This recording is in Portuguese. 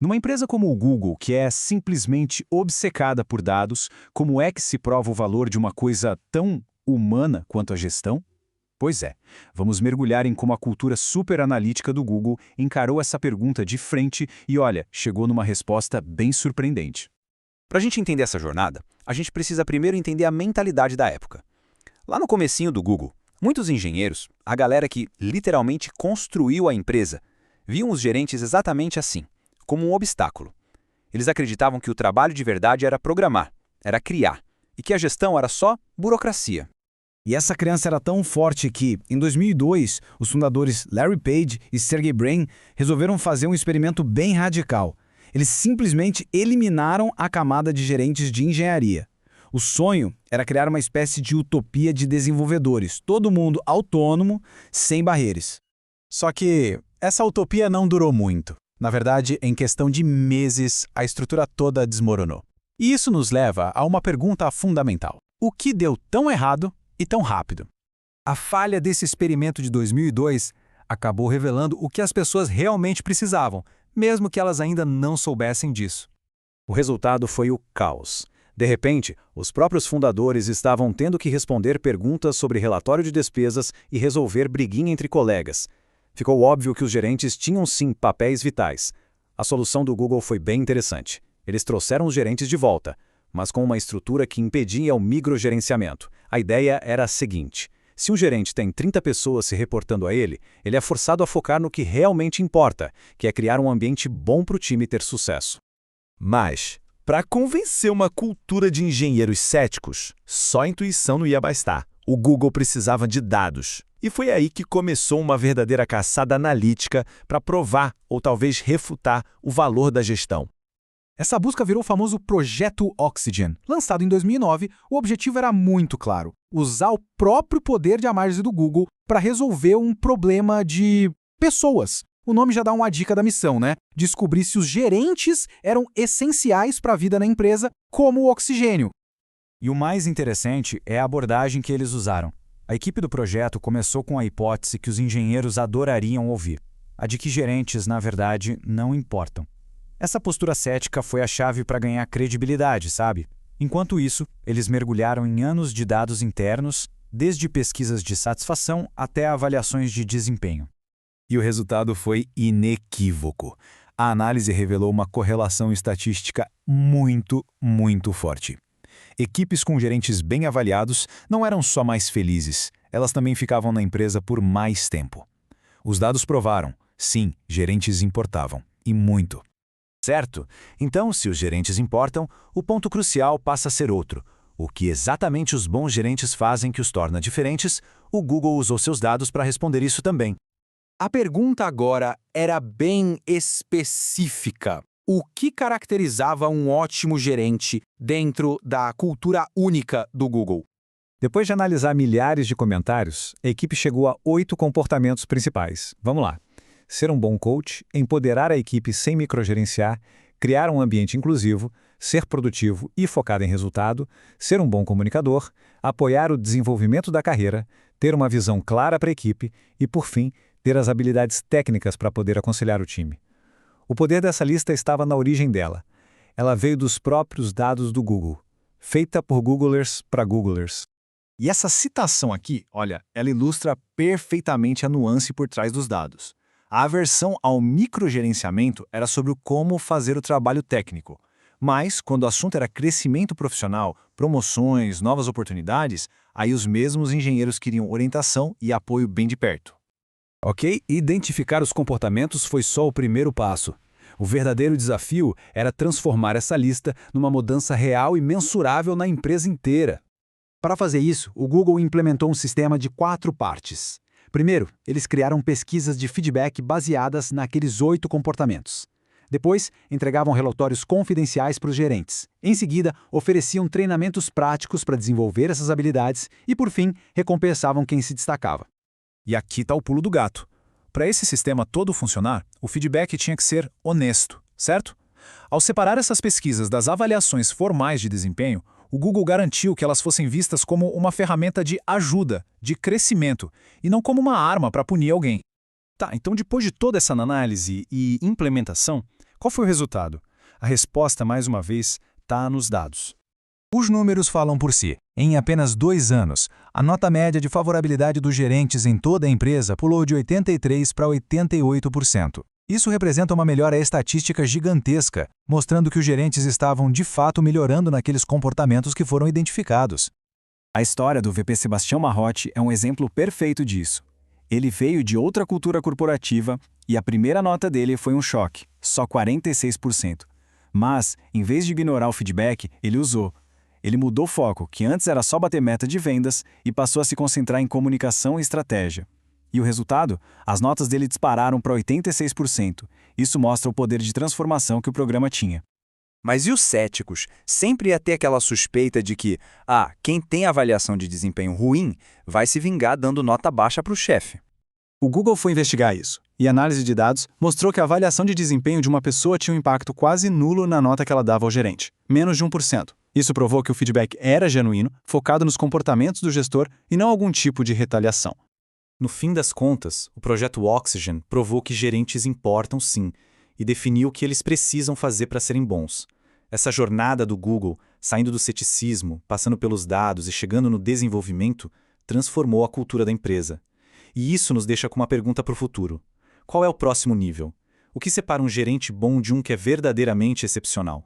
Numa empresa como o Google, que é simplesmente obcecada por dados, como é que se prova o valor de uma coisa tão humana quanto a gestão? Pois é, vamos mergulhar em como a cultura superanalítica do Google encarou essa pergunta de frente e, olha, chegou numa resposta bem surpreendente. Para a gente entender essa jornada, a gente precisa primeiro entender a mentalidade da época. Lá no comecinho do Google, muitos engenheiros, a galera que literalmente construiu a empresa, viam os gerentes exatamente assim, como um obstáculo. Eles acreditavam que o trabalho de verdade era programar, era criar, e que a gestão era só burocracia. E essa crença era tão forte que, em 2002, os fundadores Larry Page e Sergey Brin resolveram fazer um experimento bem radical. Eles simplesmente eliminaram a camada de gerentes de engenharia. O sonho era criar uma espécie de utopia de desenvolvedores, todo mundo autônomo, sem barreiras. Só que essa utopia não durou muito. Na verdade, em questão de meses, a estrutura toda desmoronou. E isso nos leva a uma pergunta fundamental. O que deu tão errado e tão rápido? A falha desse experimento de 2002 acabou revelando o que as pessoas realmente precisavam, mesmo que elas ainda não soubessem disso. O resultado foi o caos. De repente, os próprios fundadores estavam tendo que responder perguntas sobre relatório de despesas e resolver briguinha entre colegas. Ficou óbvio que os gerentes tinham sim papéis vitais. A solução do Google foi bem interessante. Eles trouxeram os gerentes de volta, mas com uma estrutura que impedia o microgerenciamento. A ideia era a seguinte: se um gerente tem 30 pessoas se reportando a ele, ele é forçado a focar no que realmente importa, que é criar um ambiente bom para o time ter sucesso. Mas, para convencer uma cultura de engenheiros céticos, só a intuição não ia bastar. O Google precisava de dados. E foi aí que começou uma verdadeira caçada analítica para provar ou talvez refutar o valor da gestão. Essa busca virou o famoso Projeto Oxygen. Lançado em 2009, o objetivo era muito claro: usar o próprio poder de análise do Google para resolver um problema de pessoas. O nome já dá uma dica da missão, né? Descobrir se os gerentes eram essenciais para a vida na empresa, como o oxigênio. E o mais interessante é a abordagem que eles usaram. A equipe do projeto começou com a hipótese que os engenheiros adorariam ouvir, a de que gerentes, na verdade, não importam. Essa postura cética foi a chave para ganhar credibilidade, sabe? Enquanto isso, eles mergulharam em anos de dados internos, desde pesquisas de satisfação até avaliações de desempenho. E o resultado foi inequívoco. A análise revelou uma correlação estatística muito forte. Equipes com gerentes bem avaliados não eram só mais felizes, elas também ficavam na empresa por mais tempo. Os dados provaram, sim, gerentes importavam, e muito. Certo? Então, se os gerentes importam, o ponto crucial passa a ser outro. O que exatamente os bons gerentes fazem que os torna diferentes? O Google usou seus dados para responder isso também. A pergunta agora era bem específica. O que caracterizava um ótimo gerente dentro da cultura única do Google? Depois de analisar milhares de comentários, a equipe chegou a 8 comportamentos principais. Vamos lá. Ser um bom coach, empoderar a equipe sem microgerenciar, criar um ambiente inclusivo, ser produtivo e focado em resultado, ser um bom comunicador, apoiar o desenvolvimento da carreira, ter uma visão clara para a equipe e, por fim, ter as habilidades técnicas para poder aconselhar o time. O poder dessa lista estava na origem dela. Ela veio dos próprios dados do Google, feita por Googlers para Googlers. E essa citação aqui, olha, ela ilustra perfeitamente a nuance por trás dos dados. A aversão ao microgerenciamento era sobre o como fazer o trabalho técnico. Mas, quando o assunto era crescimento profissional, promoções, novas oportunidades, aí os mesmos engenheiros queriam orientação e apoio bem de perto. Ok? Identificar os comportamentos foi só o primeiro passo. O verdadeiro desafio era transformar essa lista numa mudança real e mensurável na empresa inteira. Para fazer isso, o Google implementou um sistema de 4 partes. Primeiro, eles criaram pesquisas de feedback baseadas naqueles 8 comportamentos. Depois, entregavam relatórios confidenciais para os gerentes. Em seguida, ofereciam treinamentos práticos para desenvolver essas habilidades e, por fim, recompensavam quem se destacava. E aqui está o pulo do gato. Para esse sistema todo funcionar, o feedback tinha que ser honesto, certo? Ao separar essas pesquisas das avaliações formais de desempenho, o Google garantiu que elas fossem vistas como uma ferramenta de ajuda, de crescimento, e não como uma arma para punir alguém. Tá, então depois de toda essa análise e implementação, Qual foi o resultado? A resposta, mais uma vez, está nos dados. Os números falam por si. Em apenas 2 anos, a nota média de favorabilidade dos gerentes em toda a empresa pulou de 83% para 88%. Isso representa uma melhora estatística gigantesca, mostrando que os gerentes estavam de fato melhorando naqueles comportamentos que foram identificados. A história do VP Sebastião Marrotti é um exemplo perfeito disso. Ele veio de outra cultura corporativa e a primeira nota dele foi um choque, só 46%. Mas, em vez de ignorar o feedback, ele usou. Ele mudou o foco, que antes era só bater meta de vendas, e passou a se concentrar em comunicação e estratégia. E o resultado? As notas dele dispararam para 86%. Isso mostra o poder de transformação que o programa tinha. Mas e os céticos? Sempre ia ter aquela suspeita de que, quem tem avaliação de desempenho ruim vai se vingar dando nota baixa para o chefe. O Google foi investigar isso, e a análise de dados mostrou que a avaliação de desempenho de uma pessoa tinha um impacto quase nulo na nota que ela dava ao gerente, menos de 1%. Isso provou que o feedback era genuíno, focado nos comportamentos do gestor e não algum tipo de retaliação. No fim das contas, o projeto Oxygen provou que gerentes importam sim, e definiu o que eles precisam fazer para serem bons. Essa jornada do Google, saindo do ceticismo, passando pelos dados e chegando no desenvolvimento, transformou a cultura da empresa. E isso nos deixa com uma pergunta para o futuro. Qual é o próximo nível? O que separa um gerente bom de um que é verdadeiramente excepcional?